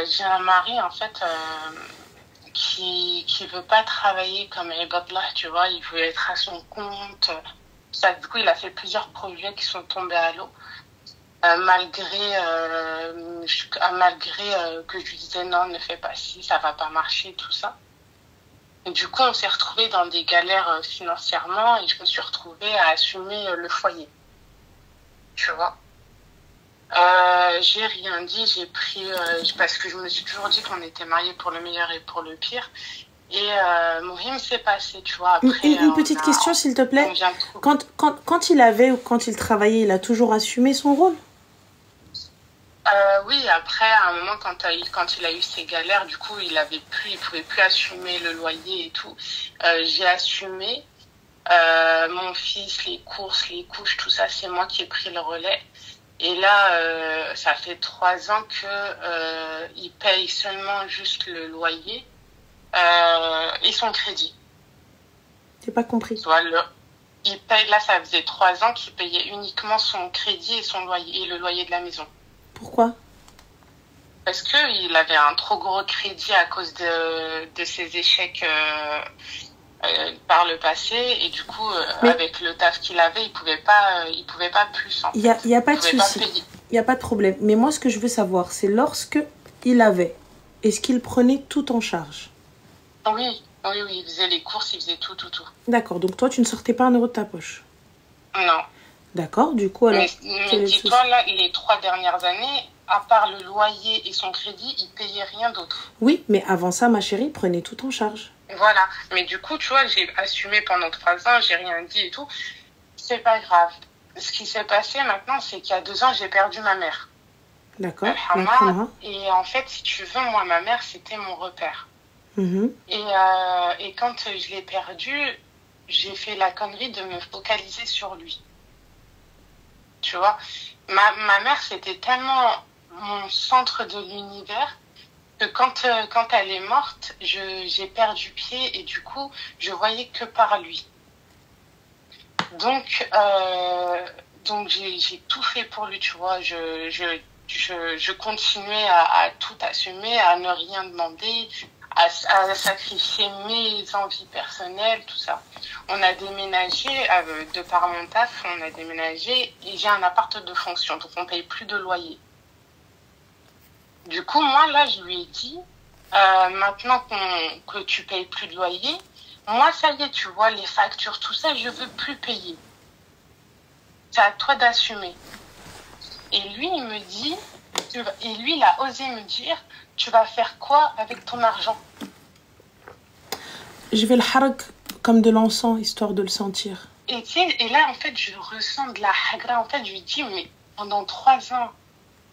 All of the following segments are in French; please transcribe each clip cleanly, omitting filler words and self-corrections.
J'ai un mari, en fait, qui veut pas travailler comme Ibadlah, tu vois. Il veut être à son compte. Ça, du coup, il a fait plusieurs projets qui sont tombés à l'eau. Malgré que je lui disais non, ne fais pas ci, ça va pas marcher, tout ça. Et du coup, on s'est retrouvés dans des galères financièrement et je me suis retrouvée à assumer le foyer, tu vois. J'ai rien dit, j'ai pris parce que je me suis toujours dit qu'on était mariés pour le meilleur et pour le pire. Et Mohim s'est passé, tu vois. Après, une petite question, s'il te plaît. Quand il avait ou quand il travaillait, il a toujours assumé son rôle? Oui, après, à un moment, quand il a eu ses galères, du coup, il pouvait plus assumer le loyer et tout. J'ai assumé. Mon fils, les courses, les couches, tout ça, c'est moi qui ai pris le relais. Et là, ça fait 3 ans que il paye seulement juste le loyer et son crédit. J'ai pas compris. Tu vois, il paye, là, ça faisait 3 ans qu'il payait uniquement son crédit et son loyer, et le loyer de la maison. Pourquoi? Parce qu'il avait un trop gros crédit à cause de ses échecs par le passé. Et du coup, avec le taf qu'il avait, il pouvait pas plus. Il y a pas de souci. Il n'y a pas de problème. Mais moi, ce que je veux savoir, c'est lorsque il avait, est-ce qu'il prenait tout en charge? Oui, il faisait les courses, il faisait tout. D'accord, donc toi, tu ne sortais pas 1 euro de ta poche? Non. D'accord, du coup, alors... Mais dis-toi, là, les 3 dernières années, à part le loyer et son crédit, il payait rien d'autre. Oui, mais avant ça, ma chérie, prenait tout en charge. Voilà, mais du coup, tu vois, j'ai assumé pendant 3 ans, j'ai rien dit et tout. C'est pas grave. Ce qui s'est passé maintenant, c'est qu'il y a 2 ans, j'ai perdu ma mère. D'accord. Et en fait, si tu veux, moi, ma mère, c'était mon repère. Et quand je l'ai perdue, j'ai fait la connerie de me focaliser sur lui. Tu vois, ma mère, c'était tellement mon centre de l'univers que quand elle est morte, j'ai perdu pied et du coup, je voyais que par lui. Donc j'ai tout fait pour lui, tu vois. Je continuais à tout assumer, à ne rien demander, à sacrifier mes envies personnelles, tout ça. On a déménagé, de par mon taf, on a déménagé et j'ai un appart de fonction, donc on paye plus de loyer. Du coup, moi, là, je lui ai dit, maintenant que tu payes plus de loyer, moi, ça y est, tu vois, les factures, tout ça, je veux plus payer. C'est à toi d'assumer. Et lui, il a osé me dire, tu vas faire quoi avec ton argent? Je vais le harg comme de l'encens, histoire de le sentir. Et là, en fait, je ressens de la hagra. En fait, je lui dis, mais pendant 3 ans,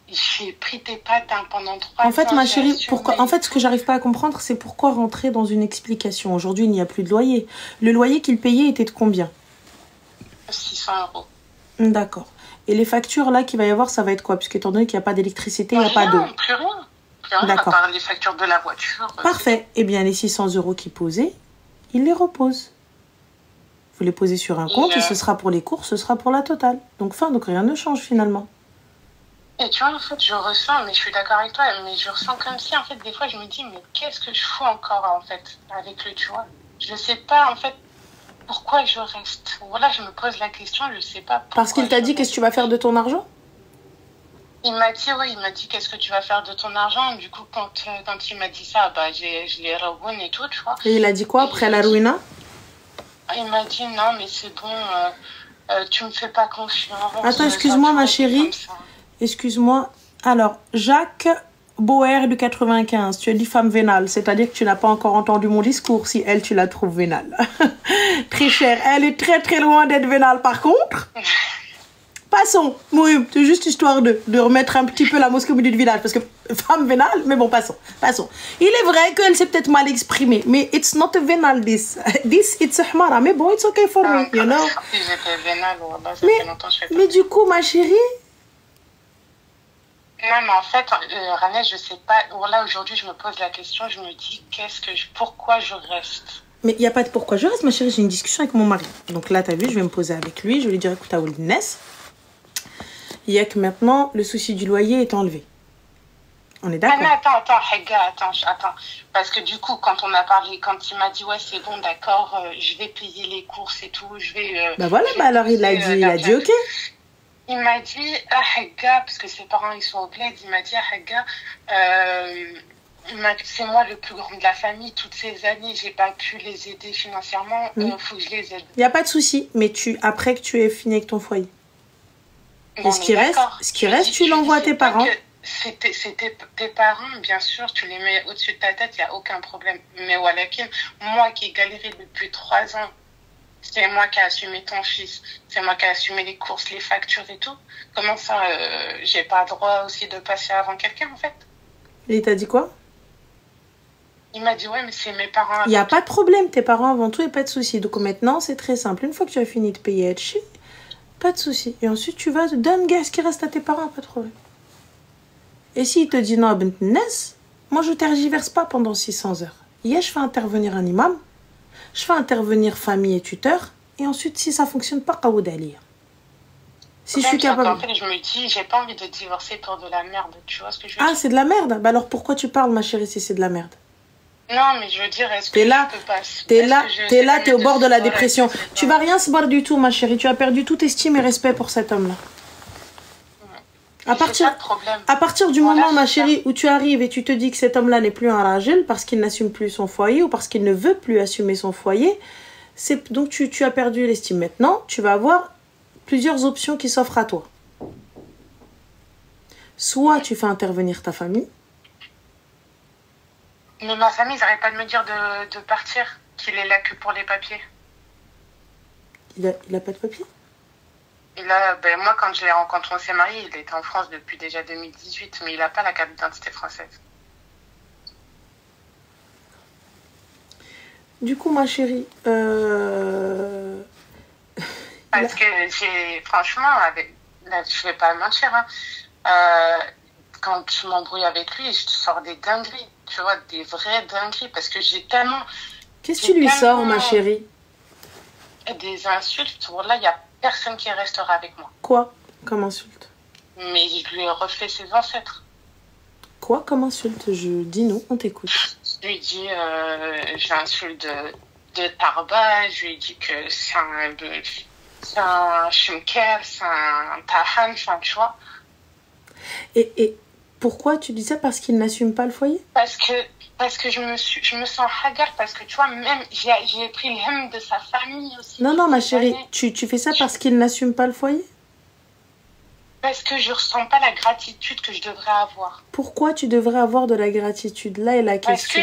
j'ai pris tes pattes pendant 3 ans. En fait, ma chérie, pourquoi? En fait, ce que j'arrive pas à comprendre, c'est pourquoi rentrer dans une explication. Aujourd'hui, il n'y a plus de loyer. Le loyer qu'il payait était de combien? 600 €. D'accord. Et les factures, là, qu'il va y avoir, ça va être quoi? Puisque étant donné qu'il n'y a pas d'électricité, il n'y a pas d'eau. Plus rien. D'accord. À part les factures de la voiture. Parfait. Eh bien, les 600 € qu'il posait, il les repose. Vous les posez sur un compte et ce sera pour les courses, ce sera pour la totale. Donc rien ne change finalement. Et tu vois, en fait, je ressens, mais je suis d'accord avec toi, mais je ressens comme si, en fait, des fois, je me dis, mais qu'est-ce que je fous encore, en fait, avec lui, tu vois? Je sais pas, en fait, pourquoi je reste. Voilà, je me pose la question, je sais pas pourquoi. Parce qu'il t'a dit, qu'est-ce que tu vas faire de ton argent? Il m'a dit, qu'est-ce que tu vas faire de ton argent? Du coup, quand il m'a dit ça, bah, je l'ai revoné et tout, tu vois. Et il a dit quoi après la ruina? Il m'a dit, non, mais c'est bon, tu me fais pas confiance. Attends, excuse-moi, ma chérie. Excuse-moi. Alors, Jacques Boer de 95, tu as dit femme vénale, c'est-à-dire que tu n'as pas encore entendu mon discours si elle, tu la trouves vénale. Très chère, elle est très très loin d'être vénale par contre. Passons, oui, c'est juste histoire de remettre un petit peu la mosquée au milieu du village, parce que femme vénale, mais bon, passons. Il est vrai qu'elle s'est peut-être mal exprimée, mais it's not a vénale, this, it's a hmara, mais bon, it's okay for me, you know. Mais du coup, ma chérie... Non, mais en fait, Ranès, je sais pas. Là, aujourd'hui, je me pose la question, je me dis, pourquoi je reste? Mais il n'y a pas de pourquoi je reste, ma chérie, j'ai une discussion avec mon mari. Donc là, tu as vu, je vais me poser avec lui, je vais lui dire, écoute, Aouldinès, il y a que maintenant, le souci du loyer est enlevé. On est d'accord? Attends, Haga, attends. Parce que du coup, quand on a parlé, quand il m'a dit, ouais, c'est bon, d'accord, je vais payer les courses et tout, je vais... Bah voilà, bah alors il a dit ok. Il m'a dit, ah, Haga, parce que ses parents, ils sont au bled, il m'a dit, ah, Haga, c'est moi le plus grand de la famille, toutes ces années, j'ai pas pu les aider financièrement, faut que je les aide. Il n'y a pas de souci, mais après que tu aies fini avec ton foyer. Et ce qui reste, tu l'envoies à tes parents. C'est tes parents, bien sûr, tu les mets au-dessus de ta tête, il n'y a aucun problème. Mais Walakin, moi qui ai galéré depuis 3 ans, c'est moi qui ai assumé ton fils, c'est moi qui ai assumé les courses, les factures et tout. Comment ça, j'ai pas le droit aussi de passer avant quelqu'un, en fait? Et il t'a dit quoi? Il m'a dit, ouais, mais c'est mes parents. Il n'y a pas de problème, tes parents avant tout et pas de souci. Donc maintenant, c'est très simple. Une fois que tu as fini de payer Etchi, pas de souci. Et ensuite, tu vas donner ce qui reste à tes parents, pas de problème. Et s'il te dit non, bint Nes, moi je tergiverse pas pendant 600 heures. Je fais intervenir un imam, je fais intervenir famille et tuteur, et ensuite, si ça fonctionne pas, qaoud alia. Si je suis capable. En fait, je me dis, j'ai pas envie de divorcer pour de la merde. Tu vois ce que je veux dire? Ah, c'est de la merde? Bah alors pourquoi tu parles, ma chérie, si c'est de la merde? Non, mais je veux dire, est-ce que je peux pas... T'es au bord de la dépression. Tu vas rien se boire du tout, ma chérie. Tu as perdu toute estime et respect pour cet homme-là. À partir du moment, ma chérie, où tu arrives et tu te dis que cet homme-là n'est plus un ragel parce qu'il n'assume plus son foyer ou parce qu'il ne veut plus assumer son foyer, donc tu as perdu l'estime. Maintenant, tu vas avoir plusieurs options qui s'offrent à toi. Soit tu fais intervenir ta famille. Mais ma famille, ils n'arrêtent pas de me dire de partir, qu'il est là que pour les papiers. Il a pas de papiers? Moi, quand on s'est mariés, il était en France depuis déjà 2018, mais il n'a pas la carte d'identité française. Du coup, ma chérie, parce que franchement, je vais pas mentir, quand je m'embrouille avec lui, je sors des dingueries, tu vois, des vraies dingueries, parce que j'ai tellement... Qu'est-ce que tu lui sors, ma chérie? Des insultes, là, il n'y a personne qui restera avec moi. Quoi comme insulte? Mais je lui ai refait ses ancêtres. Quoi comme insulte? Je dis non, on t'écoute. Je lui dis, j'insulte de Tarba, je lui dis que c'est un chumker, c'est un tahan, tu vois. Et pourquoi tu dis ça? Parce qu'il n'assume pas le foyer? Parce que je me sens hagar, parce que tu vois, même j'ai pris le hem de sa famille aussi. Non, ma chérie, tu fais ça parce qu'il n'assume pas le foyer? Parce que je ressens pas la gratitude que je devrais avoir. Pourquoi tu devrais avoir de la gratitude? Là est la question.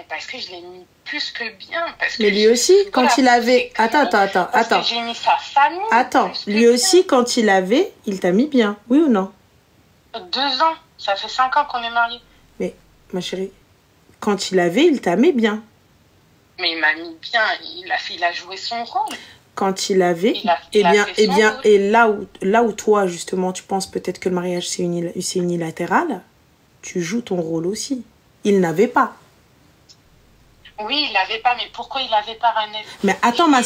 Parce que je l'ai mis plus que bien. Mais lui aussi, quand il avait... Attends. Parce que j'ai mis sa famille. Attends, lui aussi, quand il avait, il t'a mis bien, oui ou non? 2 ans, ça fait 5 ans qu'on est mariés. Mais, ma chérie, quand il avait, il t'a mis bien. Mais il m'a mis bien, il a joué son rôle. Quand il avait, et là où toi, justement, tu penses peut-être que le mariage, c'est unilatéral, tu joues ton rôle aussi. Il n'avait pas. Oui, il n'avait pas, mais pourquoi il n'avait pas Ranef? Mais attends, ma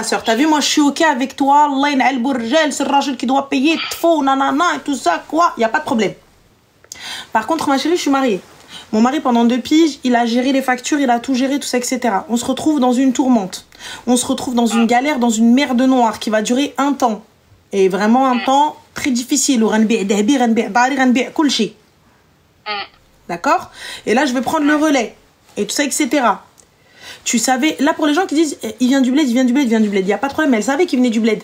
soeur, t'as vu, moi, je suis OK avec toi, Allah y'n'al bourjel, c'est le rajel qui doit payer, tfo, nanana, et tout ça, quoi, il n'y a pas de problème. Par contre, ma chérie, je suis mariée. Mon mari, pendant 2 piges, il a géré les factures, il a tout géré, tout ça, etc. On se retrouve dans une tourmente. On se retrouve dans une galère, dans une merde noire qui va durer un temps. Et vraiment un temps très difficile. D'accord? Et là, je vais prendre le relais. Et tout ça, etc. Tu savais... Là, pour les gens qui disent, il vient du bled. Il n'y a pas de problème. Elle savait qu'il venait du bled.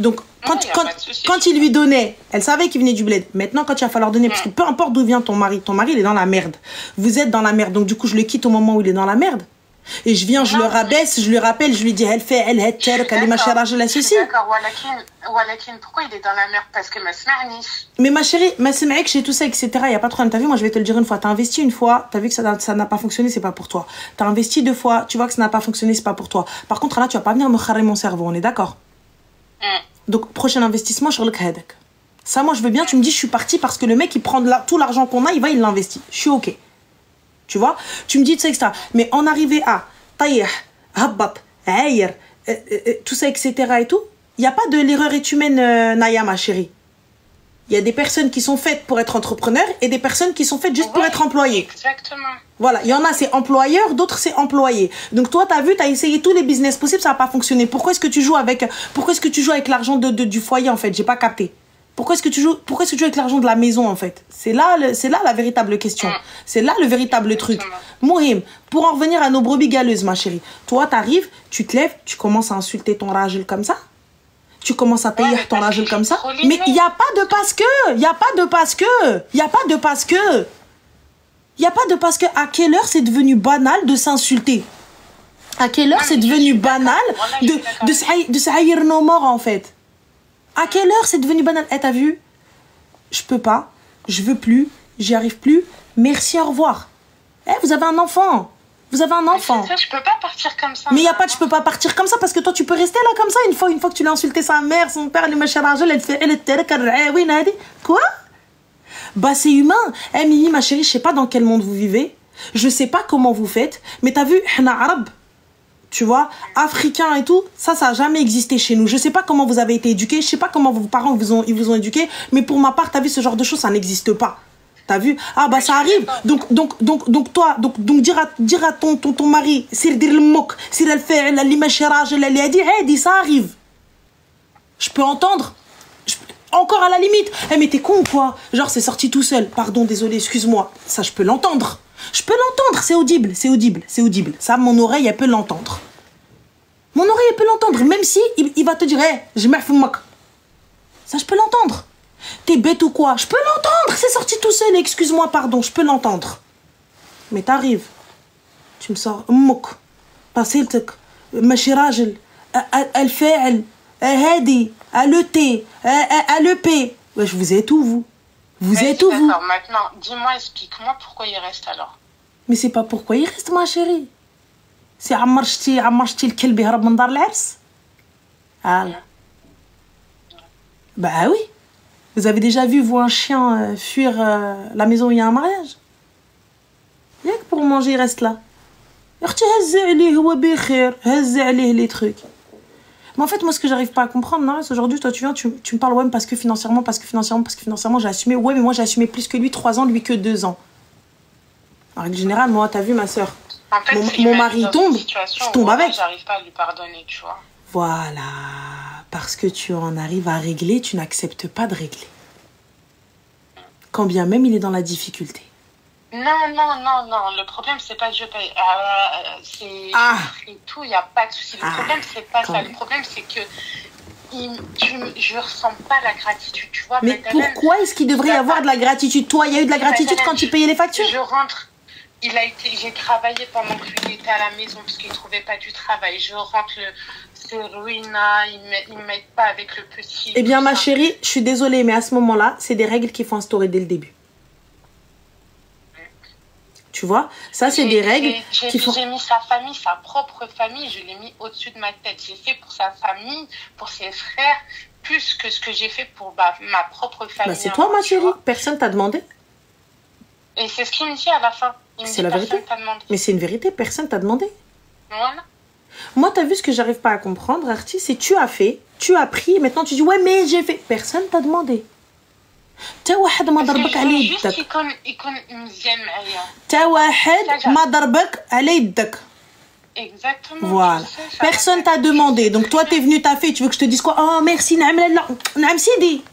Donc, quand il lui donnait, elle savait qu'il venait du bled. Maintenant, quand il va falloir donner, parce que peu importe d'où vient ton mari, il est dans la merde. Vous êtes dans la merde. Donc, du coup, je le quitte au moment où il est dans la merde. Et je viens, je le rabaisse, je lui rappelle, je lui dis, ceci. D'accord, Walakin, pourquoi il est dans la merde? Parce que ma smarniche. Mais ma chérie, j'ai tout ça, etc. Il n'y a pas de problème. T'as vu, moi, je vais te le dire une fois. T'as investi une fois, t'as vu que ça n'a pas fonctionné, c'est pas pour toi. T'as investi 2 fois, tu vois que ça n'a pas fonctionné, c'est pas pour toi. Par contre, là, tu vas pas venir me kharer mon cerveau, on est d'accord? Donc, prochain investissement, je relève Hedek. Ça, moi, je veux bien. Tu me dis, je suis partie parce que le mec, il prend tout l'argent qu'on a, il l'investit. Je suis OK. Tu vois? Tu me dis, c'est extra. Mais en arriver à taïh, habbat, aïr, tout ça, etc. et tout, il n'y a pas de l'erreur est humaine, Naya, ma chérie. Il y a des personnes qui sont faites pour être entrepreneurs et des personnes qui sont faites juste pour être employées. Exactement. Voilà, il y en a c'est employeur, d'autres c'est employé. Donc toi tu as vu, tu as essayé tous les business possibles, ça n'a pas fonctionné. Pourquoi est-ce que tu joues avec l'argent du foyer en fait? J'ai pas capté. Pourquoi est-ce que tu joues avec l'argent de la maison en fait? C'est là la véritable question. C'est là le véritable truc. Mohim, pour en revenir à nos brebis galeuses ma chérie. Toi tu arrives, tu te lèves, tu commences à insulter ton ragel comme ça. Tu commences à payer ton ragel comme ça. Mais il n'y a pas de parce que. Il n'y a pas de parce que. Il n'y a pas de parce que. Il n'y a pas de parce que. À quelle heure c'est devenu banal de s'insulter? À quelle heure c'est devenu banal de se haïr nos morts en fait? À quelle heure c'est devenu banal? Eh, t'as vu? Je peux pas. Je veux plus. J'y arrive plus. Merci, au revoir. Eh, vous avez un enfant. Vous avez un enfant. Ça, je peux pas partir comme ça. Mais il n'y a pas de je peux pas partir comme ça parce que toi tu peux rester là comme ça une fois que tu l'as insulté sa mère, son père, les machins elle fait quoi? Bah c'est humain. Eh Mimi ma chérie, je sais pas dans quel monde vous vivez. Je sais pas comment vous faites, mais t'as vu, hna arabe, tu vois, africain et tout, ça a jamais existé chez nous. Je sais pas comment vous avez été éduqués, je sais pas comment vos parents ils vous ont éduqué, mais pour ma part, t'as vu ce genre de choses, ça n'existe pas. T'as vu? Ah bah ça arrive. Donc toi, dire à ton mari, sir dir le mok, sir elle fait l'image elle a dit, ça arrive. Je peux entendre. Encore à la limite. Eh mais t'es con ou quoi? Genre c'est sorti tout seul. Pardon, désolé, excuse-moi. Ça je peux l'entendre. Je peux l'entendre, c'est audible. Ça mon oreille elle peut l'entendre. Mon oreille elle peut l'entendre, même si il va te dire, je m'en fous mok. Ça je peux l'entendre. T'es bête ou quoi? Je peux l'entendre, c'est sorti tout seul, excuse-moi, pardon, je peux l'entendre. Mais t'arrives, tu me sors, mouk, passiltek, machi rajel, al-fa'al, hadi, al-t, al-p. Je vous êtes où, vous? Vous êtes où, vous? Maintenant, dis-moi, explique-moi pourquoi il reste alors. Mais c'est pas pourquoi il reste, ma chérie. C'est ammarchti le kelbi harab min dar l'ars. Ah. Bah oui. Vous avez déjà vu, vous, un chien fuir la maison où il y a un mariage? Rien que pour manger, il reste là. Les trucs. Mais en fait, moi, ce que j'arrive pas à comprendre, non, aujourd'hui, toi, tu viens, tu me parles, ouais, parce que financièrement, j'ai assumé. Ouais, mais moi, j'ai assumé plus que lui, 3 ans, lui que 2 ans. En règle générale, moi, t'as vu, ma soeur, en fait, mon mari tombe, je tombe avec. J'arrive pas à lui pardonner, tu vois. Voilà. Parce que tu en arrives à régler, tu n'acceptes pas de régler. Quand bien même il est dans la difficulté. Non. Le problème, c'est pas que je paye. C'est tout, il n'y a pas de souci. Le problème, c'est pas ça. Le problème, c'est que je ressens pas la gratitude, tu vois. Mais pourquoi est-ce qu'il devrait y avoir de la gratitude? Toi, il y a eu de la gratitude quand tu payais les factures? Je rentre. J'ai travaillé pendant qu'il était à la maison parce qu'il ne trouvait pas du travail. Je rentre, c'est ruina, il ne m'aide pas avec le petit. Eh bien, ma chérie, je suis désolée, mais à ce moment-là, c'est des règles qu'il faut instaurer dès le début. Tu vois, ça, c'est des règles qu'il faut... J'ai mis sa famille, sa propre famille, je l'ai mis au-dessus de ma tête. J'ai fait pour sa famille, pour ses frères, plus que ce que j'ai fait pour ma propre famille. C'est toi, ma chérie. Personne t'a demandé. Et c'est ce qu'il me dit à la fin. C'est la vérité. Mais c'est une vérité, personne t'a demandé. Voilà. Moi, t'as vu ce que j'arrive pas à comprendre, Arti, c'est tu as fait, tu as pris, maintenant tu dis ouais, mais j'ai fait. Personne t'a demandé. تا واحد ما ضربك على يدك. يكون مزيان معايا. تا واحد ما ضربك على يدك. Exactement. Voilà. Personne t'a demandé. Donc toi, t'es venu, t'as fait. Tu veux que je te dise quoi? Oh, merci, Naam Sidi.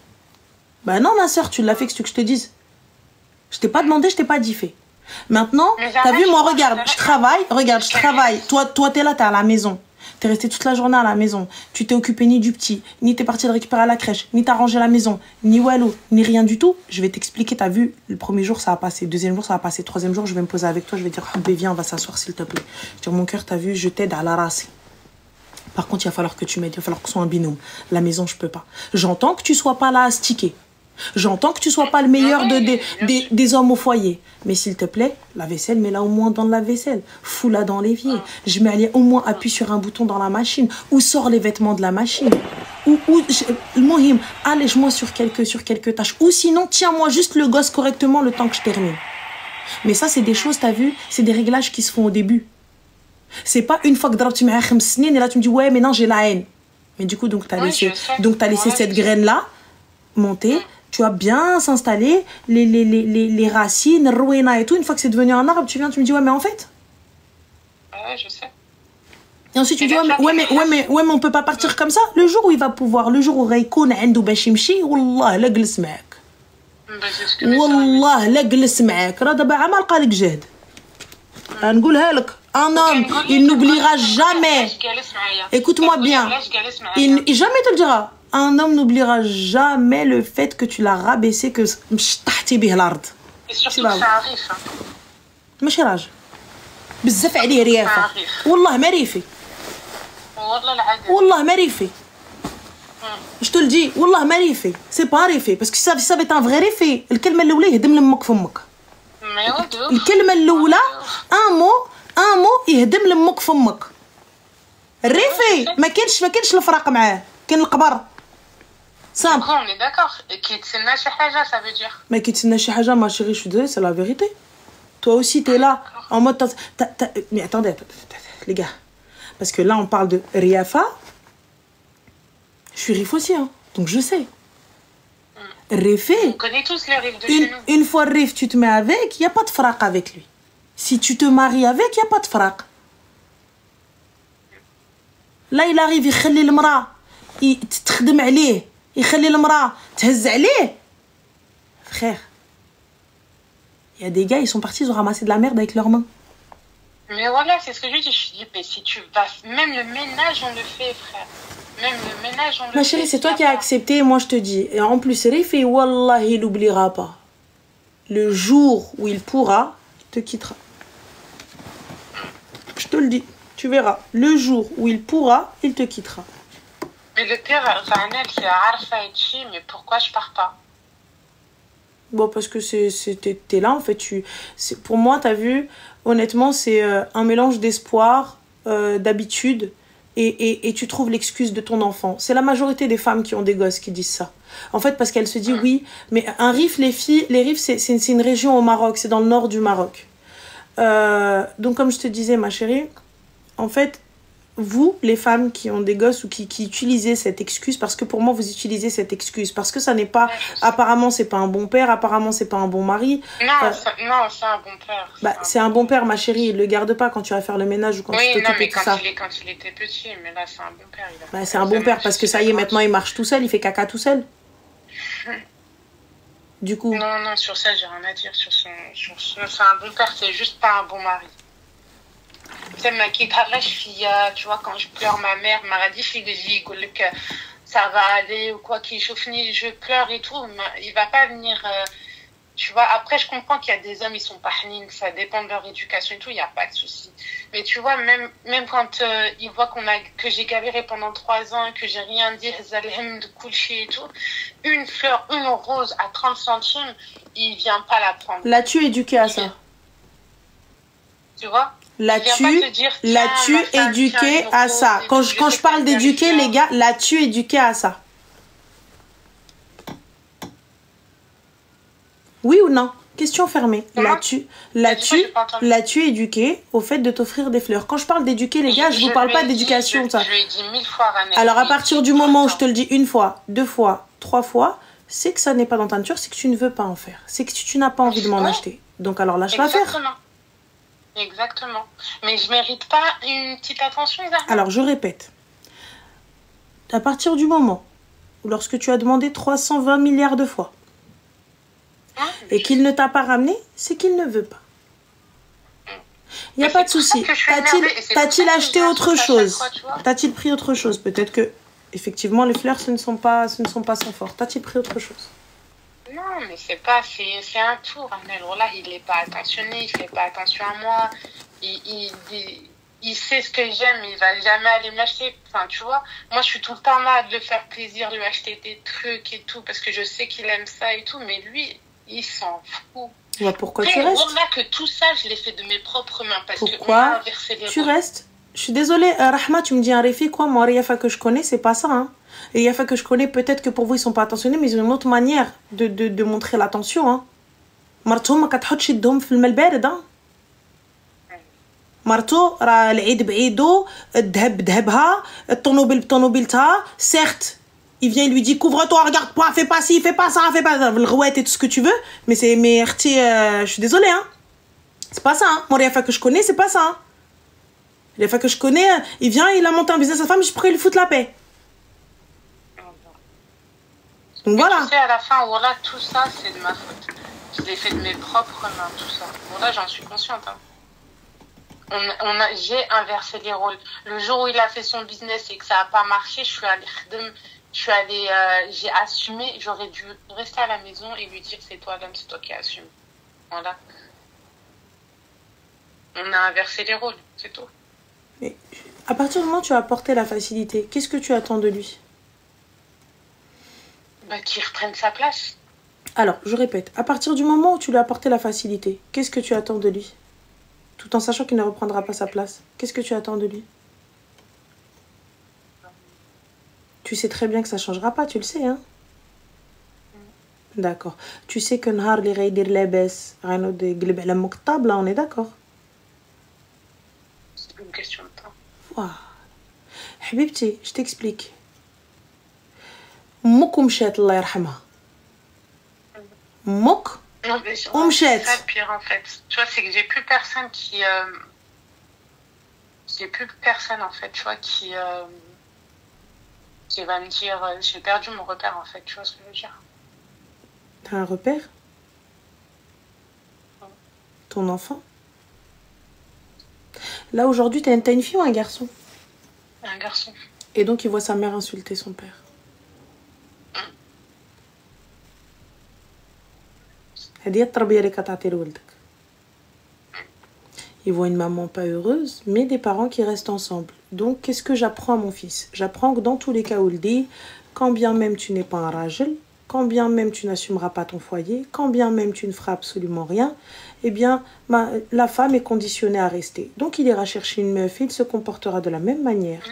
Bah non, ma soeur, tu l'as fait, que tu veux que je te dise? Je t'ai pas demandé, je t'ai pas dit fait. Maintenant, t'as vu, moi, regarde, je travaille. Toi, t'es là, t'es à la maison. T'es resté toute la journée à la maison. Tu t'es occupé ni du petit, ni t'es parti le récupérer à la crèche, ni t'as rangé la maison, ni walou, ni rien du tout. Je vais t'expliquer, t'as vu, le premier jour, ça va passer. Deuxième jour, ça va passer. Troisième jour, je vais me poser avec toi. Je vais dire, viens, on va s'asseoir, s'il te plaît. Je vais dire, mon cœur, t'as vu, je t'aide à la race. Par contre, il va falloir que tu m'aides. Il va falloir que ce soit un binôme. La maison, je peux pas. J'entends que tu sois pas là à sticker. J'entends que tu sois pas le meilleur des hommes au foyer. Mais s'il te plaît, la vaisselle, mets-la au moins dans la vaisselle. Fous-la dans l'évier. Je mets au moins appuie sur un bouton dans la machine. Ou sors les vêtements de la machine. Mohim, allège-moi sur quelques tâches. Ou sinon, tiens-moi juste le gosse correctement le temps que je termine. Mais ça, c'est des choses, t'as vu, c'est des réglages qui se font au début. C'est pas une fois que tu m'as 5 سنين et là tu me dis ouais, mais non, j'ai la haine. Mais du coup, donc t'as laissé cette graine-là monter. Tu vas bien s'installer, les racines, rouena et tout. Une fois que c'est devenu un arbre, tu viens, tu me dis, ouais, mais en fait. Ouais, je sais. Et ensuite, tu dis, ouais, mais on peut pas partir comme ça. Le jour où il va pouvoir, le jour où Raykon عنده باش يمشي, والله لا جلس معاك. والله لا جلس معاك. راه دابا عام لقى لك جهد. نقولها لك. Un homme, il n'oubliera jamais. Écoute-moi bien. Jamais te le dira. Un homme n'oubliera jamais le fait que tu l'as rabaissé, que مشطحتي به الارض. Et surtout que ça arrive. ماشي راجل. بزاف عليه ريافه. والله ما ريفي. والله ما ريفي. Je te le dis, والله ما ريفي. C'est pas ريفي parce que ça va être un vrai ريفي. الكلمه الاولى يهدم لمك فمك. الكلمه الاولى ان مو يهدم لمك فمك. الريفي ما كاينش الفراق معاه، كاين القبر. Simple. On est d'accord. Et qui t'sena شي حاجه, ça veut dire. Mais qui t'sena شي حاجه, ma chérie, je suis désolée, c'est la vérité. Toi aussi, t'es là en mode. Mais attendez, les gars. Parce que là, on parle de Riafa. Je suis Rif aussi, hein. Donc je sais. Rifé. On connaît tous les Rif de chez nous. Une fois Rif, tu te mets avec, il n'y a pas de fraq avec lui. Si tu te maries avec, il n'y a pas de fraq. Là, il arrive, il خلي المرأة تخدم عليه, يخلي المرأة تهز عليه. Frère. Il y a des gars, ils sont partis, ils ont ramassé de la merde avec leurs mains. Mais voilà, c'est ce que je dis. Je dis, mais si tu vas... Même le ménage, on le fait, frère. Même le ménage, on le fait. Ma chérie, c'est toi qui as accepté, moi je te dis. Et en plus, Rif, wallah, il n'oubliera pas. Le jour où il pourra, il te quittera. Je te le dis, tu verras. Le jour où il pourra, il te quittera. Mais le pire, Zanel, c'est Arfa et Chi, mais pourquoi je pars pas? Bon, parce que t'es là, en fait. Pour moi, t'as vu, honnêtement, c'est un mélange d'espoir, d'habitude, et tu trouves l'excuse de ton enfant. C'est la majorité des femmes qui ont des gosses qui disent ça. En fait, parce qu'elles se disent, oui, mais un Rif, les Rifs, c'est une région au Maroc, c'est dans le nord du Maroc. Donc, comme je te disais, ma chérie, en fait, vous, les femmes qui ont des gosses ou qui utilisez cette excuse, parce que pour moi, vous utilisez cette excuse, parce que ça n'est pas... Apparemment, c'est pas un bon père, apparemment, c'est pas un bon mari. Non, non, c'est un bon père. C'est un bon père, ma chérie, il le garde pas quand tu vas faire le ménage ou quand tu t'occupes de tout ça. Oui, quand il était petit, mais là, c'est un bon père. C'est un bon père, parce que ça y est, maintenant, il marche tout seul, il fait caca tout seul. Du coup... Non, sur ça, j'ai rien à dire. C'est un bon père, c'est juste pas un bon mari. C'est ma qui tu vois, quand je pleure, ma mère m'a dit que ça va aller ou quoi qu'il chauffe, je pleure et tout, mais il va pas venir. Tu vois, après, je comprends qu'il y a des hommes, ils sont pas hnines, ça dépend de leur éducation et tout, il n'y a pas de souci. Mais tu vois, même quand ils voient que j'ai galéré pendant 3 ans et que j'ai rien dit, de coucher et tout, une fleur, une rose à 30 centimes, il vient pas la prendre. L'as-tu éduqué à ça? Tu vois? L'as-tu éduqué à ça? Quand je parle d'éduquer, les gars, l'as-tu éduqué à ça? Oui ou non? Question fermée. L'as-tu éduqué au fait de t'offrir des fleurs? Quand je parle d'éduquer, les gars, je vous parle pas d'éducation, ça. Je lui ai dit 1000 fois, Ranel. Alors, à partir du moment où je te le dis 1 fois, 2 fois, 3 fois, c'est que ça n'est pas dans ta nature, c'est que tu ne veux pas en faire. C'est que tu n'as pas envie de m'en acheter. Donc, alors lâche-la faire. Exactement. Mais je mérite pas une petite attention, Zahra. Alors, je répète. À partir du moment où, lorsque tu as demandé 320 milliards de fois, et qu'il ne t'a pas ramené, c'est qu'il ne veut pas. Il n'y a pas de souci. T'a-t-il acheté autre chose? T'a-t-il pris autre chose? Peut-être que, effectivement, les fleurs, ce ne sont pas son fort. T'a-t-il pris autre chose? Non, mais c'est un tour, Ranel. Voilà, il n'est pas attentionné, il fait pas attention à moi. Il sait ce que j'aime, il va jamais aller m'acheter. Enfin, tu vois, moi, je suis tout le temps là de le faire plaisir, de lui acheter des trucs et tout, parce que je sais qu'il aime ça et tout, mais lui, il s'en fout. Ouais, pourquoi tu restes? Voilà que tout ça, je l'ai fait de mes propres mains, parce pourquoi que inversé les tu restes? Je suis désolée, Rahma, tu me dis un réfi, quoi? Moi, Riafa que je connais, c'est pas ça, hein. Et Riafa que je connais, peut-être que pour vous, ils sont pas attentionnés, mais ils ont une autre manière de montrer l'attention, hein. مرتهم ما كتحطش يدهم في الماء البارد، hein. مرتو راه العيد بعيدو، الذهب بذهبها، الطونوبيل بطونوبيلتها، certes il vient, il lui dit couvre-toi, regarde-toi, fais pas ci, fais pas ça, fais pas ça, le rouette et tout ce que tu veux. Mais c'est, mais je suis désolée, hein. C'est pas ça, hein. Moi, les fois que je connais, c'est pas ça, hein. Les fois que je connais, il vient, il a monté un business à sa femme, je pourrais lui foutre la paix. Donc voilà. Tu sais, à la fin, voilà, tout ça, c'est de ma faute. Je l'ai fait de mes propres mains, tout ça. Voilà, j'en suis consciente, hein. J'ai inversé les rôles. Le jour où il a fait son business et que ça n'a pas marché, j'ai assumé. J'aurais dû rester à la maison et lui dire c'est toi l'homme, c'est toi qui assume. Voilà. On a inversé les rôles, c'est tout. Mais à partir du moment où tu as apporté la facilité, qu'est-ce que tu attends de lui? Bah, qu'il reprenne sa place. Alors, je répète, à partir du moment où tu lui as apporté la facilité, qu'est-ce que tu attends de lui? Tout en sachant qu'il ne reprendra pas sa place. Qu'est-ce que tu attends de lui? Tu sais très bien que ça ne changera pas, tu le sais, hein? D'accord. Tu sais que Nahar li ghaydir labas, ghayno de glib ala moktab, là, on est d'accord? C'est une question de temps. Waouh. Habibti, je t'explique. Mouk mchat, Allah yarhamha. Mouk. Non, mais c'est ça le pire en fait. Tu vois, c'est que j'ai plus personne qui. J'ai plus personne en fait, tu vois, qui va me dire. J'ai perdu mon repère en fait, tu vois ce que je veux dire. T'as un repère? Ton enfant? Là aujourd'hui, t'as une fille ou un garçon? Un garçon. Et donc il voit sa mère insulter son père. Ils voient une maman pas heureuse, mais des parents qui restent ensemble. Donc, qu'est-ce que j'apprends à mon fils? J'apprends que dans tous les cas où il dit, quand bien même tu n'es pas un rajel, quand bien même tu n'assumeras pas ton foyer, quand bien même tu ne feras absolument rien, eh bien, la femme est conditionnée à rester. Donc, il ira chercher une meuf, il se comportera de la même manière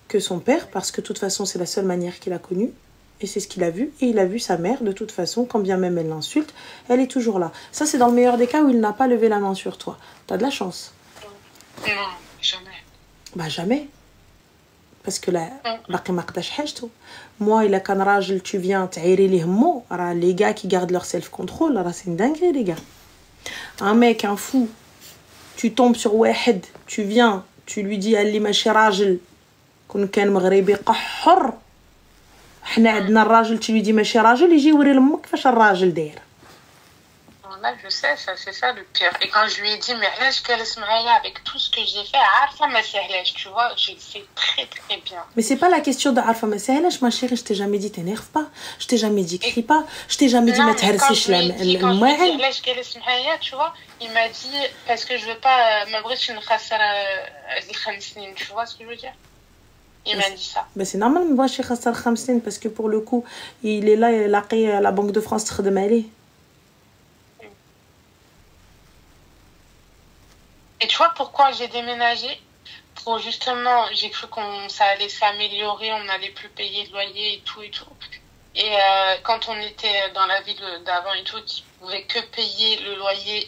que son père, parce que de toute façon, c'est la seule manière qu'il a connue. Et c'est ce qu'il a vu. Et il a vu sa mère, de toute façon, quand bien même elle l'insulte, elle est toujours là. Ça, c'est dans le meilleur des cas où il n'a pas levé la main sur toi. T'as de la chance. Non, jamais. Bah, jamais. Parce que là, moi, il a qu'un rajel, tu viens, t'aérer les mots. Les gars qui gardent leur self-control, c'est une dinguerie, les gars. Un mec, un fou, tu tombes sur Wahed, tu viens, tu lui dis, Ali, ma chérie rajel, qu'on كان مغربي قحر. حنا عندنا الراجل tu lui dis ماشي راجل يجي يوري لامك كيفاش الراجل داير. Là, je sais, ça, c'est ça le pire. Et quand je lui ai dit, mais là, je laisse Maïla avec tout ce que j'ai fait, Arfa ma sahlesh, tu vois, je le sais très très bien. Mais c'est pas la question de Arfa ma sahlesh, ma chérie, je t'ai jamais dit t'énerve pas, je t'ai jamais dit crie pas, je t'ai jamais dit mettre hersish la mouaïn. Là, je laisse Maïla, tu vois, il m'a dit, parce que je veux pas, ma brèche, une khassara al-khamsnin, tu vois ce que je veux dire? Il m'a dit ça. Ben c'est normal, moi, je khassar khamsnin, parce que pour le coup, il est là, il a la Banque de France تخدم عليه. Et tu vois pourquoi j'ai déménagé? Pour justement, j'ai cru ça allait s'améliorer, on n'allait plus payer le loyer et tout et tout. Et quand on était dans la ville d'avant et tout, qui pouvait que payer le loyer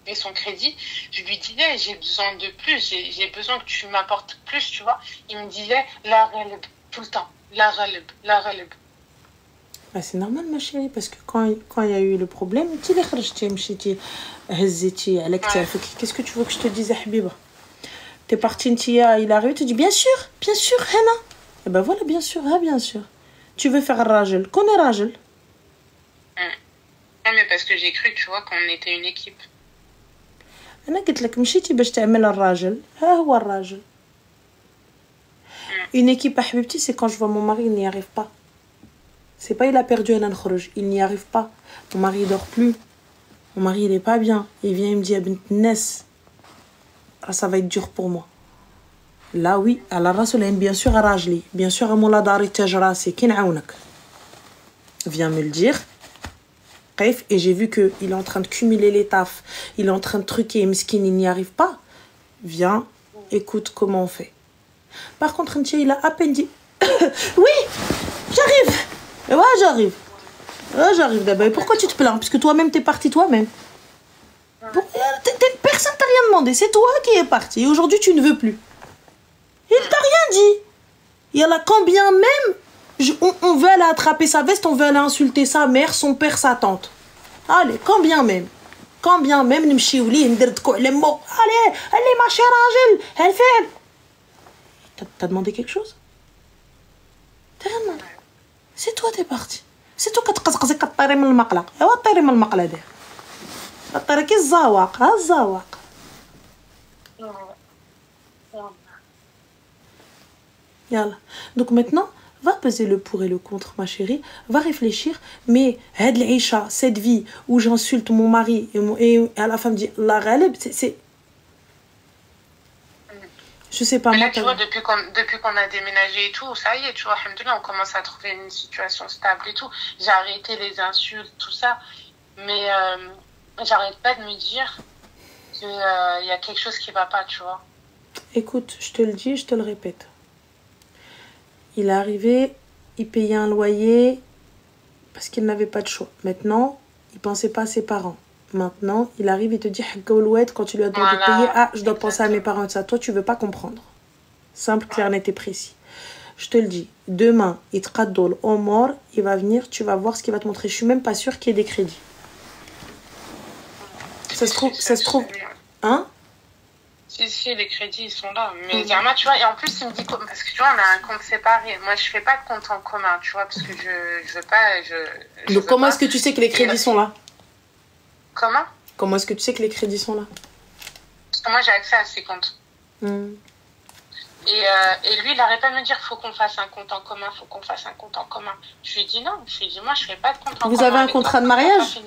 et son crédit, je lui disais j'ai besoin de plus, j'ai besoin que tu m'apportes plus, tu vois. Il me disait la relève tout le temps, la relève. Bah c'est normal ma chérie parce que quand il y a eu le problème, tu les خرجتي مشيتي هزيتي على كتافك. Qu'est-ce que tu veux que je te dise Habiba? T'es partie Ntia, il arrive, tu dis bien sûr Hana. Et ben voilà bien sûr, bien sûr. Tu veux faire rajel, connais rajel. Non mais parce que j'ai cru tu vois qu'on était une équipe. انا قلت لك مشيتي باش تعمل الراجل ها هو الراجل. Une équipe à Habibti, c'est quand je vois mon mari, il n'y arrive pas. C'est pas il a perdu un ankhroj, il n'y arrive pas. Mon mari il dort plus. Mon mari il est pas bien. Il vient il me dit bint Nes. Ah ça va être dur pour moi. Là oui, à la rasoul bien sûr à rajli, bien sûr à moula dari tajrasi kin aounak. Viens me le dire. Bref, et j'ai vu que il est en train de cumuler les tafs, il est en train de truquer, miskin il n'y arrive pas. Viens, écoute comment on fait. Par contre, il a à peine dit oui, j'arrive. Ouais, j'arrive d'abord. Et pourquoi tu te plains? Puisque toi-même, t'es parti toi-même. Personne t'a rien demandé. C'est toi qui es parti. Et aujourd'hui, tu ne veux plus. Il t'a rien dit. Il y en a quand bien même, on veut aller attraper sa veste, on veut aller insulter sa mère, son père, sa tante. Allez, quand bien même. Quand bien même, نمشيو ليه ندردكو على مو. Allez, allez, ma chère Angèle, elle fait... T'as demandé quelque chose? C'est toi, t'es parti. C'est toi كتقزقزي كطيري من المقله. ايوا طيري من المقله دير. طيري كي الزواق، ها الزواق. Yalla. Donc maintenant, va peser le pour et le contre, ma chérie. Va réfléchir. Mais, cette vie où j'insulte mon mari et à la femme dit la ghalib, c'est... Je sais pas. Mais moi, là, tu vois, depuis qu'on a déménagé et tout, ça y est, tu vois, alhamdoulilah, on commence à trouver une situation stable et tout. J'ai arrêté les insultes, tout ça. Mais j'arrête pas de me dire qu'il y a quelque chose qui va pas, tu vois. Écoute, je te le dis, je te le répète. Il est arrivé, il payait un loyer parce qu'il n'avait pas de choix. Maintenant, il pensait pas à ses parents. Maintenant, il arrive et te dit quand tu lui as demandé de payer, ah, je dois penser à mes parents et ça. Toi, tu veux pas comprendre. Simple, clair, net et précis. Je te le dis, demain, il te radole au mort, il va venir, tu vas voir ce qu'il va te montrer. Je suis même pas sûre qu'il y ait des crédits. Ça se trouve, hein? Si, les crédits, ils sont là. Mais Zama, tu vois, et en plus, il me dit... Parce que tu vois, on a un compte séparé. Moi, je fais pas de compte en commun, tu vois, parce que je veux pas... Donc, comment est-ce que tu sais que les crédits sont là? Comment? Comment est-ce que tu sais que les crédits sont là? Parce que moi, j'ai accès à ces comptes. Et lui, il n'arrête pas de me dire, faut qu'on fasse un compte en commun, faut qu'on fasse un compte en commun. Je lui ai dit non. Je lui ai dit, moi, je fais pas de compte en commun. Vous avez un contrat de mariage?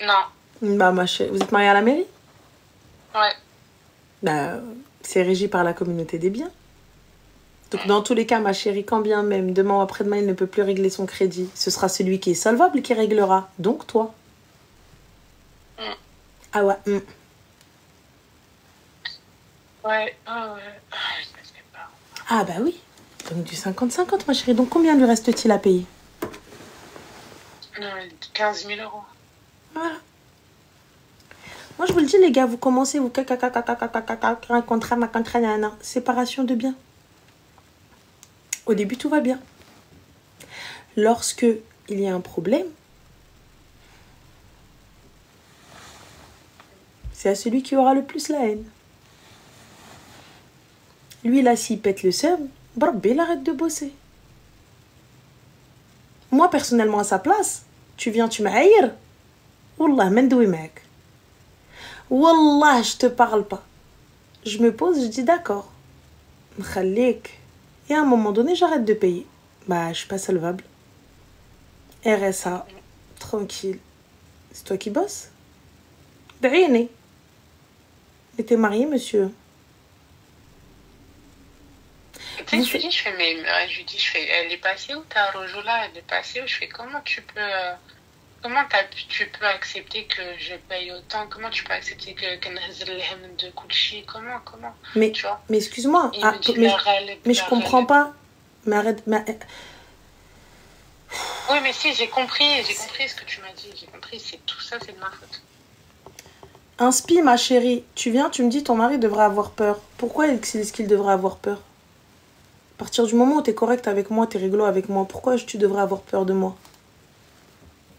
Non. Bah, ma chérie, vous êtes mariée à la mairie? Ouais. Bah, c'est régi par la communauté des biens. Donc, dans tous les cas, ma chérie, quand bien même, demain ou après-demain, il ne peut plus régler son crédit, ce sera celui qui est solvable qui réglera. Donc, toi. Ah ouais. Ouais, ah ouais. Je sais pas. Ah bah oui. Donc, du 50-50, ma chérie. Donc, combien lui reste-t-il à payer? 15 000 euros. Voilà. Moi, je vous le dis, les gars, vous commencez, vous séparation de biens. Au début, tout va bien. Lorsque il y a un problème, c'est à celui qui aura le plus la haine. Lui, là, s'il pète le seum, Brabbi, il arrête de bosser. Moi, personnellement, à sa place, tu viens, tu m'aïr. Wallah, mendoui mec. Wallah, je te parle pas. Je me pose, je dis d'accord. M'khalik. Et à un moment donné, j'arrête de payer. Bah, je suis pas solvable. RSA, tranquille. C'est toi qui bosses? D'ayni. Et t'es marié, monsieur? Tu sais, je lui dis, elle est passée où ta Rojola? Elle est passée où? Je fais, comment tu peux accepter que je paye autant? Comment tu peux accepter que de Kulchi? Comment? Mais, tu vois? Mais excuse-moi. Mais je comprends pas. Mais arrête. Oui, mais si, j'ai compris ce que tu m'as dit. J'ai compris, c'est tout ça, c'est de ma faute. Un spi, ma chérie. Tu viens, tu me dis ton mari devrait avoir peur. Pourquoi est-ce qu'il devrait avoir peur? À partir du moment où t'es correct avec moi, t'es réglo avec moi, pourquoi tu devrais avoir peur de moi?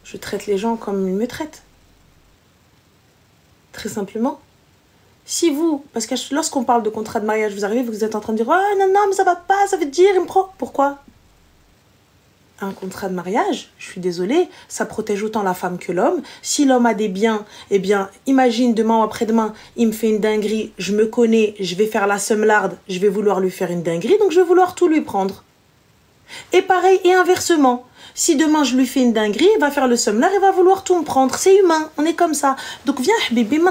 Je traite les gens comme ils me traitent. Très simplement. Si vous, parce que lorsqu'on parle de contrat de mariage, vous arrivez, vous êtes en train de dire « Oh non, mais ça va pas, ça veut dire, il me prend... » Pourquoi? Un contrat de mariage, je suis désolée, ça protège autant la femme que l'homme. Si l'homme a des biens, eh bien, imagine demain ou après-demain, il me fait une dinguerie, je me connais, je vais faire la seumlarde, je vais vouloir lui faire une dinguerie, donc je vais vouloir tout lui prendre. Et pareil, et inversement. Si demain je lui fais une dinguerie, il va faire le seumlard, il va vouloir tout me prendre. C'est humain, on est comme ça. Donc viens, habibi,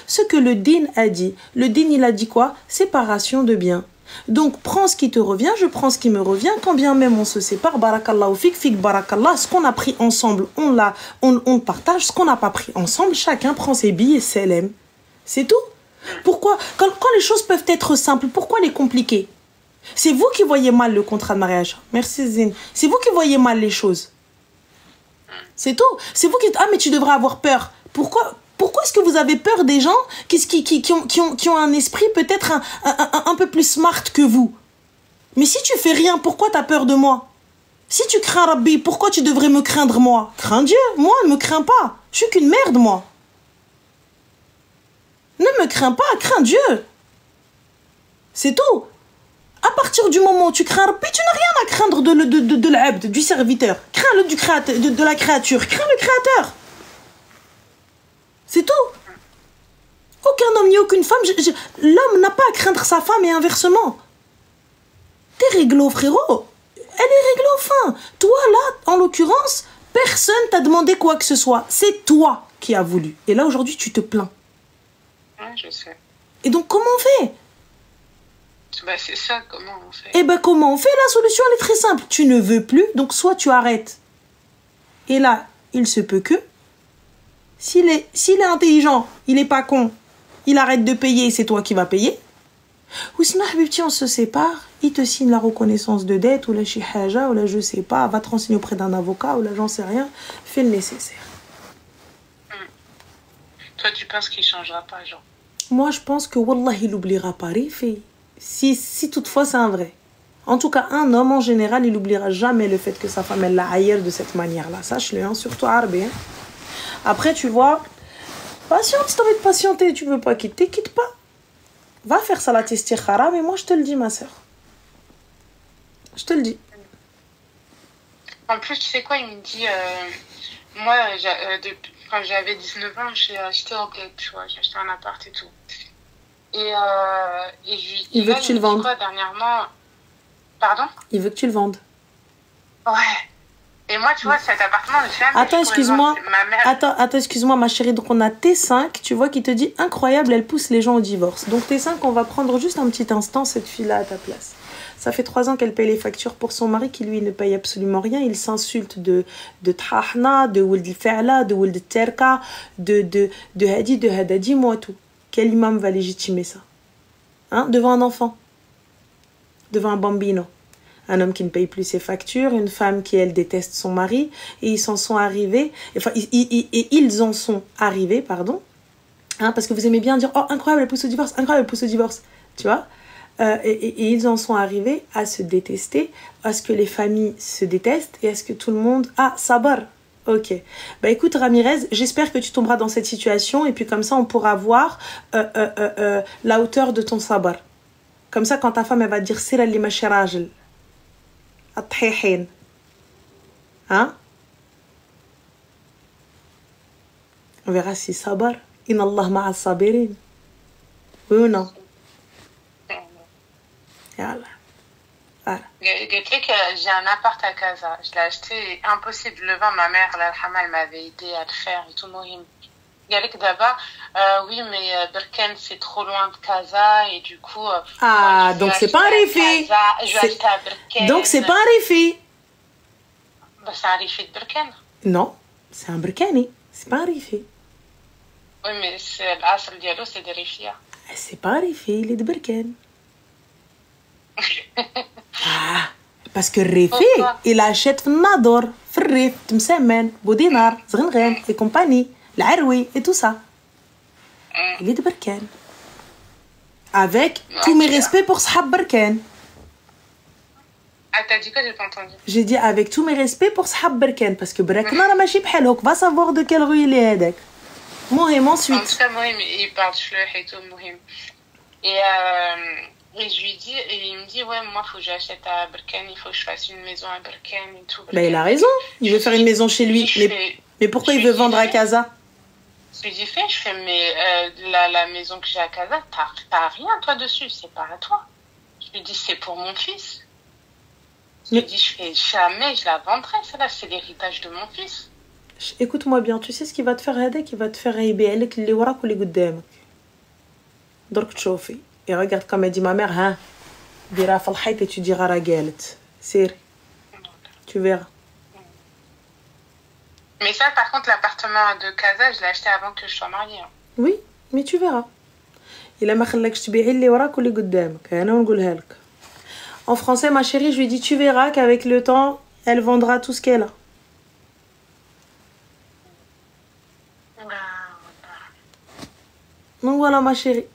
ce que le din a dit. Le din, il a dit quoi? Séparation de biens. Donc prends ce qui te revient, je prends ce qui me revient. Quand bien même on se sépare, barakallahu fik barakallah, ce qu'on a pris ensemble, on partage. Ce qu'on n'a pas pris ensemble, chacun prend ses billes et ses lèmes. C'est tout. Pourquoi quand les choses peuvent être simples, pourquoi les compliquer? C'est vous qui voyez mal le contrat de mariage. Merci Zine. C'est vous qui voyez mal les choses. C'est tout. C'est vous qui... Ah, mais tu devrais avoir peur. Pourquoi est-ce que vous avez peur des gens qui ont un esprit peut-être un peu plus smart que vous? Mais si tu fais rien, pourquoi t'as peur de moi? Si tu crains Rabbi, pourquoi tu devrais me craindre moi? Crains Dieu, moi, ne me crains pas. Je suis qu'une merde, moi. Ne me crains pas, crains Dieu. C'est tout. À partir du moment où tu crains Rabbi, tu n'as rien à craindre de l'abd, du serviteur. Crains-le du créateur, de la créature. Crains le créateur. C'est tout. Aucun homme ni aucune femme. L'homme n'a pas à craindre sa femme et inversement. T'es réglo, frérot. Elle est réglo, enfin. Toi, là, en l'occurrence, personne t'a demandé quoi que ce soit. C'est toi qui as voulu. Et là, aujourd'hui, tu te plains. Ouais, je sais. Et donc, comment on fait? Bah, c'est ça, comment on fait? Eh ben, comment on fait? La solution, elle est très simple. Tu ne veux plus, donc soit tu arrêtes. Et là, il se peut que, s'il est intelligent, il n'est pas con, il arrête de payer, c'est toi qui vas payer. Ou sinon, Habibti, on se sépare, il te signe la reconnaissance de dette, ou la chihaja, ou la je sais pas, va te renseigner auprès d'un avocat, ou là, j'en sais rien, fais le nécessaire. Toi, tu penses qu'il changera pas, genre? Moi, je pense que, wallah, il oubliera pas, Rifi. Si toutefois c'est un vrai. En tout cas, un homme, en général, il n'oubliera jamais le fait que sa femme, elle l'a ailleurs de cette manière-là. Sache-le, hein, surtout arabe. Hein. Après, tu vois, patiente, si t'as envie de patienter, tu veux pas quitter, quitte pas. Va faire ça la istikhara, mais moi, je te le dis, ma soeur. Je te le dis. En plus, tu sais quoi, il me dit... moi, quand j'avais 19 ans, j'ai acheté en tête, tu vois. J'ai acheté un appart et tout. Et il veut que tu le vendes. Quoi, dernièrement... Pardon? Il veut que tu le vendes. Ouais. Et moi, tu vois, cet appartement, jamais... Attends, excuse-moi. Attends, excuse-moi, ma chérie. Donc, on a T5, tu vois, qui te dit incroyable, elle pousse les gens au divorce. Donc, T5, on va prendre juste un petit instant cette fille-là à ta place. Ça fait 3 ans qu'elle paye les factures pour son mari qui, lui, ne paye absolument rien. Il s'insulte de Tahna, de Wuld Fa'la, de Wuld Terka, de Hadi, de Hada. Dis-moi tout. Quel imam va légitimer ça? Hein? Devant un enfant? Devant un bambino? Un homme qui ne paye plus ses factures, une femme qui, elle, déteste son mari, et ils s'en sont arrivés, enfin, ils en sont arrivés, pardon, hein, parce que vous aimez bien dire, oh, incroyable, elle pousse au divorce, incroyable, elle pousse au divorce, tu vois, et ils en sont arrivés à se détester, à ce que les familles se détestent, et à ce que tout le monde, ah, sabar, ok. Bah écoute, Ramirez, j'espère que tu tomberas dans cette situation, et puis comme ça, on pourra voir la hauteur de ton sabar. Comme ça, quand ta femme, elle va te dire, c'est la lima shirajel, الطحيحين ها on verra si صبر إن الله مع الصابرين oui ou non voilà. J'ai un appart à Casa, je l'ai acheté, impossible de le vendre, ma mère, la elle m'avait aidé à le faire et tout, Mohim. Galek d'abord, oui, mais Berken c'est trop loin de Casa et du coup. Ah, donc c'est pas un rifi. Donc c'est pas un rifi. Bah, c'est un rifi de Berken. Non, c'est un Berkani. C'est pas un rifi. Oui, mais l'asr dialo, c'est des rifia. C'est pas un rifi, il est de Berken. Ah, parce que rifi, il achète Nador, Frif, Tmsemen, Boudinar, Zrenren et compagnie. L'Arwi et tout ça. Il est de Berkane. Avec tous mes respects pour Sahab Berkane. Ah, t'as dit quoi? J'ai pas entendu. J'ai dit avec tous mes respects pour Sahab Berkane. Parce que Berkane, on a machi bhalok. Va savoir de quelle rue il est, Hedek. Mohim, ensuite. En tout cas, Mohim, il parle Shloh et tout, Mohim. Et je lui dis, et il me dit, ouais, moi, faut que j'achète à Berkane, il faut que je fasse une maison à Berkane et tout. Ben, il a raison. Il veut faire une maison chez lui. Mais pourquoi il veut vendre à Casa? Je lui dis, mais la maison que j'ai à Casa, t'as rien, toi, dessus, c'est pas à toi. Je lui dis, c'est pour mon fils. Je lui dis, jamais je la vendrai, celle-là, c'est l'héritage de mon fils. Écoute-moi bien, tu sais ce qu'il va te faire, Hedek? Il va te faire يبيعلك اللي وراك واللي قدامك. درك تشوفي. Et regarde comme elle dit ma mère, hein, dira في الحيط et tu diras راه قالت. سيري. Tu verras. Mais ça, par contre, l'appartement de Casa, je l'ai acheté avant que je sois mariée. Hein. Oui, mais tu verras. إلا ما خلاكش تبيعي اللي وراك واللي قدامك. أنا نقولها لك. En français, ma chérie, je lui dis, tu verras qu'avec le temps, elle vendra tout ce qu'elle a. Donc voilà, ma chérie.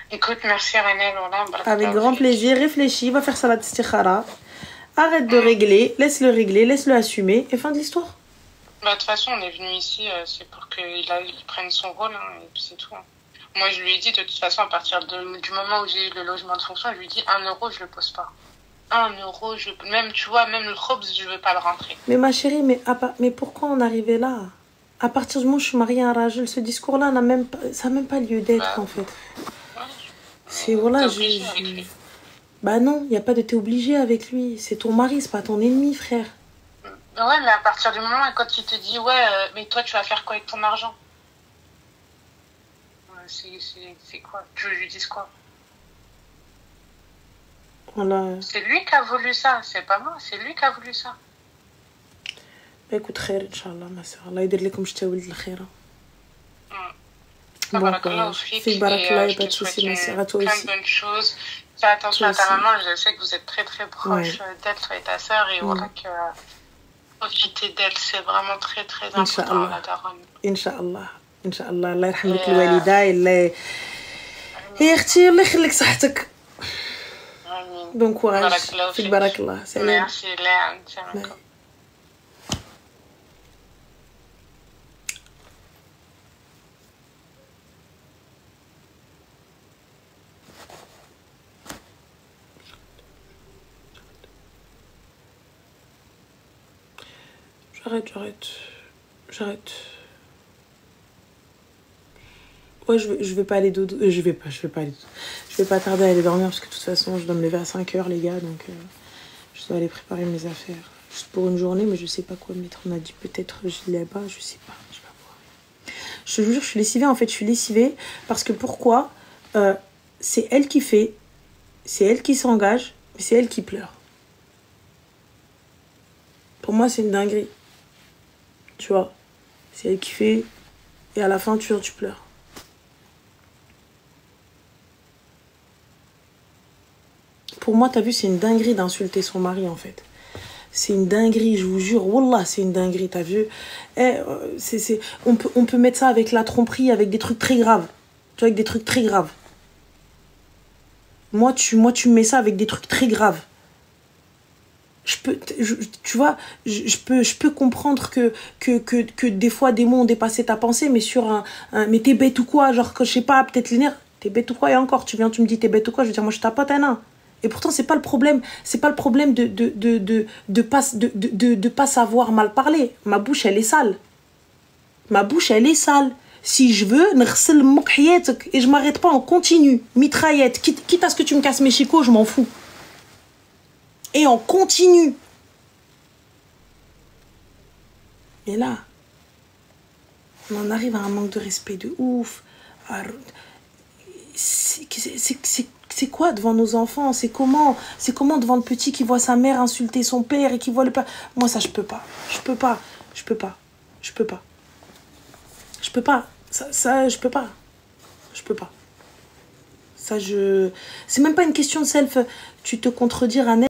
Écoute, merci Renel, voilà, Avec grand plaisir, réfléchis, va faire salat istikhara. Arrête de régler, laisse-le assumer, et fin de l'histoire. Bah, de toute façon, on est venu ici, c'est pour qu'il prenne son rôle, hein, et puis c'est tout. Hein. Moi, je lui ai dit, de toute façon, à partir du moment où j'ai eu le logement de fonction, je lui ai dit 1 euro, je le pose pas. 1 euro, même, tu vois, même le khobz, je veux pas le rentrer. Mais ma chérie, mais pourquoi en arriver là? À partir du moment où je suis mariée à un rajel, ce discours-là ça n'a même pas lieu d'être, en fait. Ouais. C'est, voilà, Bah non, il n'y a pas de t'es obligé avec lui. C'est ton mari, c'est pas ton ennemi, frère. Ouais, mais à partir du moment quand il te dit, ouais, mais toi, tu vas faire quoi avec ton argent? C'est quoi? Tu veux lui dises quoi? Voilà. C'est lui qui a voulu ça, c'est pas moi, c'est lui qui a voulu ça. Bah écoute, khair, Inch'Allah, ma soeur. Allah يدير لكم شتا ولد الخير. Bon courage. Fais barakallah, pas de soucis, ma soeur, à toi aussi. Plein de bonnes choses. Fais attention à ta maman, je sais que vous êtes très très proches d'elle, toi et ta soeur, et voilà que profiter d'elle, c'est vraiment très très important, la daronne. Inch'Allah. Inch'Allah, Allah يرحم لك الوالدة الله هي اختي الله يخليك صحتك. Bon courage. Fik barakallah. Merci Léa. J'arrête. Ouais, je vais pas aller dodo. Je vais pas aller dodo. Je vais pas tarder à aller dormir parce que de toute façon, je dois me lever à 5h, les gars. Donc, je dois aller préparer mes affaires. Juste pour une journée, mais je sais pas quoi mettre. On a dit peut-être là-bas, je sais pas. Je vais voir. Je te jure, je suis lessivée. En fait, je suis lessivée parce que pourquoi c'est elle qui fait, c'est elle qui s'engage, mais c'est elle qui pleure. Pour moi, c'est une dinguerie. Tu vois, c'est elle qui fait, et à la fin, tu pleures. Pour moi, t'as vu, c'est une dinguerie d'insulter son mari, en fait. C'est une dinguerie, je vous jure. Wallah, c'est une dinguerie, t'as vu. On peut mettre ça avec la tromperie, avec des trucs très graves. Tu vois, avec des trucs très graves. Moi, tu me mets ça avec des trucs très graves. Tu vois, je peux comprendre que des fois, des mots ont dépassé ta pensée, mais sur mais t'es bête ou quoi? Genre, que je sais pas, peut-être les nerfs. T'es bête ou quoi? Et encore, tu me dis t'es bête ou quoi? Je veux dire, moi, je tapote un nain. Et pourtant, c'est pas le problème. C'est pas le problème de pas savoir mal parler. Ma bouche, elle est sale. Si je veux, et je m'arrête pas, on continue. Mitraillette. Quitte à ce que tu me casses mes chicots, je m'en fous. Et on continue. Et là, on en arrive à un manque de respect de ouf. C'est quoi devant nos enfants? C'est comment devant le petit qui voit sa mère insulter son père et qui voit le père? Moi, ça, je peux pas. Ça, je peux pas. Ça, c'est même pas une question de self. Tu te contredire à